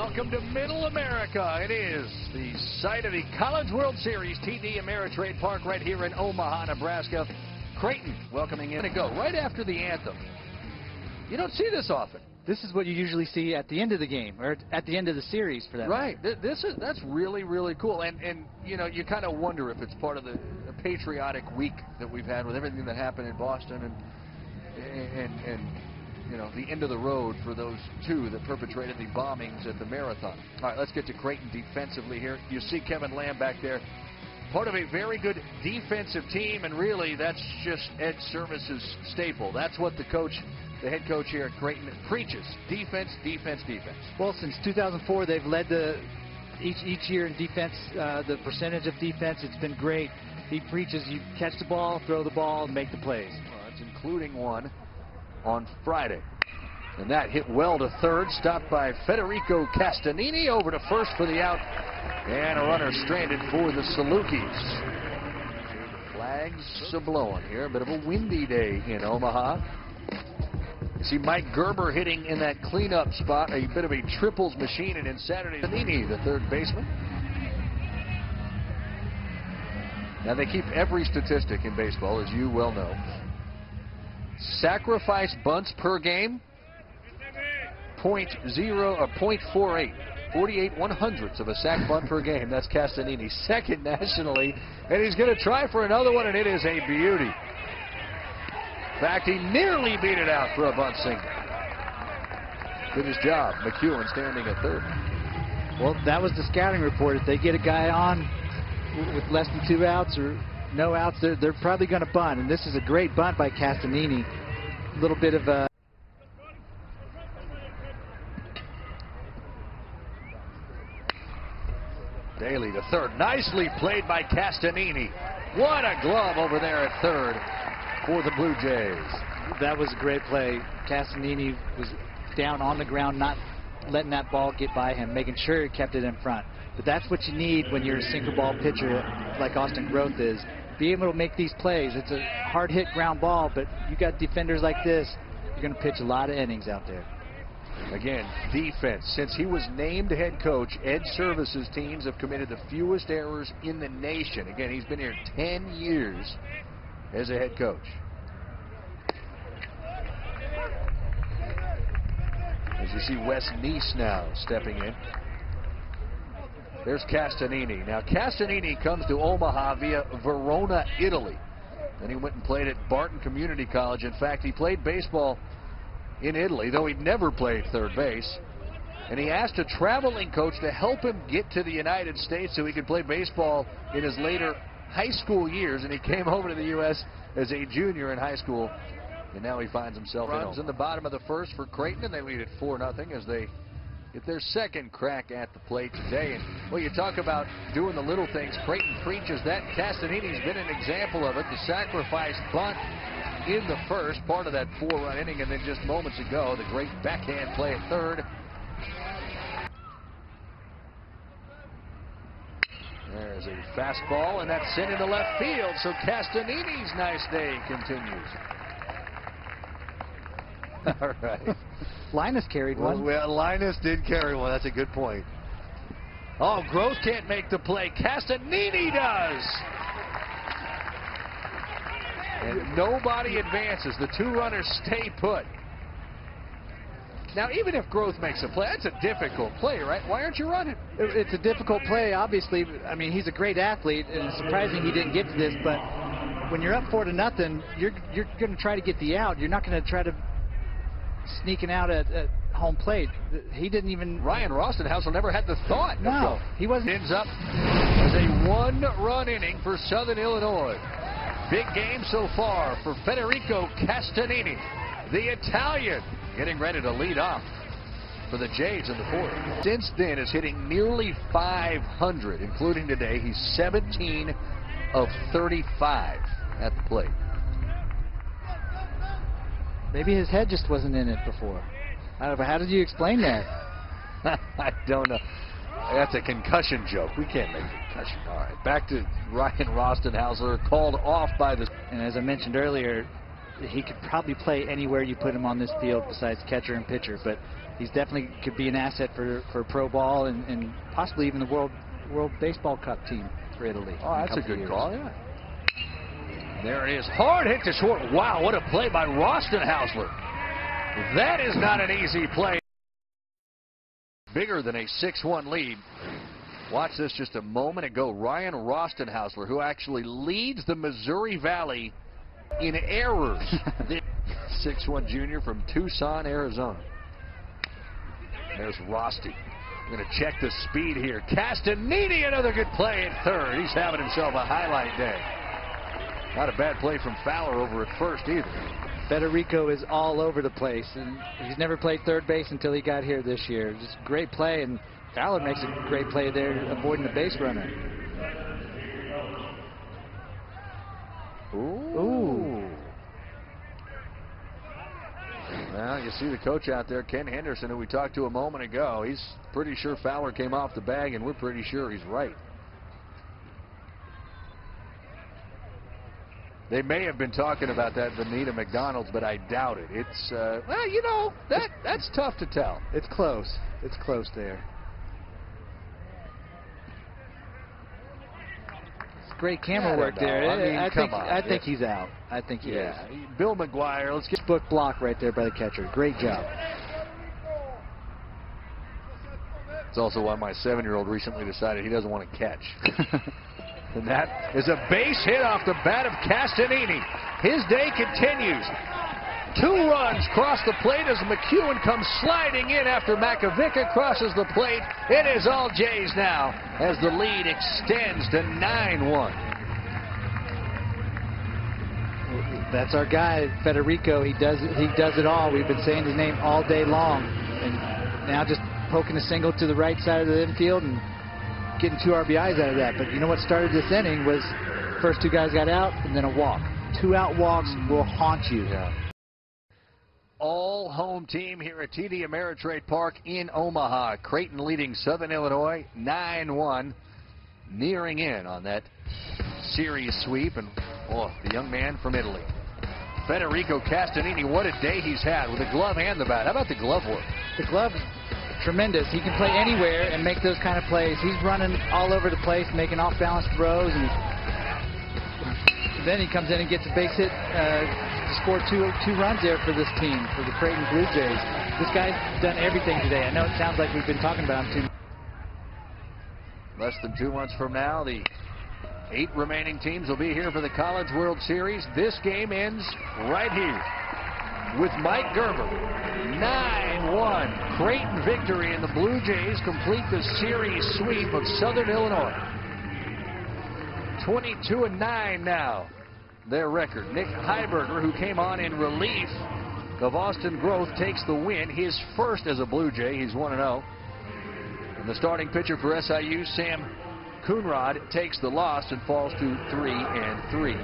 Welcome to Middle America. It is the site of the College World Series, TD Ameritrade Park right here in Omaha, Nebraska. Creighton welcoming in to go right after the anthem. You don't see this often. This is what you usually see at the end of the game, or at the end of the series for that. Right. That's really, really cool. And you know, you kind of wonder if it's part of the patriotic week that we've had with everything that happened in Boston and you know, the end of the road for those two that perpetrated the bombings at the Marathon. All right, let's get to Creighton defensively here. You see Kevin Lamb back there, part of a very good defensive team, and really that's just Ed Service's staple. That's what the head coach here at Creighton preaches: defense, defense, defense. Well, since 2004, they've led each year in defense, the percentage of defense. It's been great. He preaches you catch the ball, throw the ball, and make the plays. Well, that's including one on Friday. And that hit well to third, stopped by Federico Castagnini, over to first for the out, and a runner stranded for the Salukis. Flags are blowing here. A bit of a windy day in Omaha. You see Mike Gerber hitting in that cleanup spot, a bit of a triples machine, and in Saturday, Castagnini, the third baseman. Now they keep every statistic in baseball, as you well know. Sacrifice bunts per game, 0.48. 48 1/100ths of a sac bunt per game. That's Castagnini, second nationally, and he's going to try for another one, and it is a beauty. In fact, he nearly beat it out for a bunt single. Did his job. McEwen standing at third. Well, that was the scouting report. If they get a guy on with less than 2 outs or no outs, they're probably going to bunt, and this is a great bunt by Castagnini. A little bit of a Daly to third. Nicely played by Castagnini. What a glove over there at third for the Blue Jays. That was a great play. Castagnini was down on the ground, not letting that ball get by him, making sure he kept it in front. But that's what you need when you're a sinker ball pitcher like Austin Groth is. Be able to make these plays. It's a hard hit ground ball, but you got defenders like this, you're going to pitch a lot of innings out there. Again, defense. Since he was named head coach, Ed Service's teams have committed the fewest errors in the nation. Again, he's been here 10 years as a head coach. As you see Wes Neese now stepping in. There's Castagnini. Now, Castagnini comes to Omaha via Verona, Italy. Then he went and played at Barton Community College. In fact, he played baseball in Italy, though he'd never played third base. And he asked a traveling coach to help him get to the United States so he could play baseball in his later high school years. And he came over to the U.S. as a junior in high school. And now he finds himself in the bottom of the first for Creighton, and they lead it 4-0 as they get their second crack at the plate today. And well, you talk about doing the little things. Creighton preaches that. Castagnini's been an example of it. The sacrifice bunt in the first, part of that 4-run inning, and then just moments ago, the great backhand play at third. There's a fastball, and that's sent into left field. So Castagnini's nice day continues. All right. Linus carried one. Well, Linus did carry one. That's a good point. Oh, Groth can't make the play. Castagnini does. And nobody advances. The two runners stay put. Now, even if Groth makes a play, that's a difficult play, right? Why aren't you running? It's a difficult play, obviously. I mean, he's a great athlete, and it's surprising he didn't get to this. But when you're up 4-0, you're going to try to get the out. You're not going to try to sneaking out at home plate. He didn't even. Ryan Rostenhousel never had the thought. No, he wasn't. Ends up as a one-run inning for Southern Illinois. Big game so far for Federico Castagnini, the Italian, getting ready to lead off for the Jays in the fourth. Since then is hitting nearly 500, including today. He's 17 of 35 at the plate. Maybe his head just wasn't in it before. I don't know, how did you explain that? I don't know. That's a concussion joke. We can't make a concussion. All right, back to Ryan Rostenhousel, called off by the... And as I mentioned earlier, he could probably play anywhere you put him on this field besides catcher and pitcher, but he's definitely could be an asset for pro ball and possibly even the World Baseball Cup team for Italy. Oh, that's a good call, yeah. There it is. Hard hit to short. Wow, what a play by Rostenhausler. That is not an easy play. Bigger than a 6-1 lead. Watch this just a moment ago. Ryan Rostenhausler, who actually leads the Missouri Valley in errors. 6'1" junior from Tucson, Arizona. There's Rosti. Going to check the speed here. Castagnini, another good play at third. He's having himself a highlight day. Not a bad play from Fowler over at first either. Federico is all over the place, and he's never played third base until he got here this year. Just great play, and Fowler makes a great play there, avoiding the base runner. Ooh. Well, you see the coach out there, Ken Henderson, who we talked to a moment ago. He's pretty sure Fowler came off the bag, and we're pretty sure he's right. They may have been talking about that Bonita McDonald's, but I doubt it. It's, well, you know, that's tough to tell. It's close. It's close there. It's great camera work there. I think he's out. I think he is. Bill McGuire, let's get book block right there by the catcher. Great job. It's also why my 7-year-old recently decided he doesn't want to catch. And that is a base hit off the bat of Castagnini. His day continues. 2 runs cross the plate as McEwen comes sliding in after Makovica crosses the plate. It is all Jays now as the lead extends to 9-1. That's our guy, Federico. He does it all. We've been saying his name all day long. And now just poking a single to the right side of the infield and getting 2 RBIs out of that. But you know what started this inning was first 2 guys got out and then a walk. 2 out walks will haunt you. Yeah. All home team here at TD Ameritrade Park in Omaha. Creighton leading Southern Illinois 9-1, nearing in on that series sweep. And the young man from Italy, Federico Castagnini, what a day he's had with the glove and the bat. How about the glove work? The glove tremendous. He can play anywhere and make those kind of plays. He's running all over the place, making off-balance throws, and then he comes in and gets a base hit to score two runs there for this team, for the Creighton Blue Jays. This guy's done everything today. I know it sounds like we've been talking about him too much. Less than 2 months from now, the 8 remaining teams will be here for the College World Series. This game ends right here with Mike Gerber. 9-1 Creighton victory, and the Blue Jays complete the series sweep of Southern Illinois. 22-9 now, their record. Nick Heiberger, who came on in relief of Austin Groth, takes the win, his first as a Blue Jay. He's 1-0. And the starting pitcher for SIU, Sam Coonrod, takes the loss and falls to 3-3.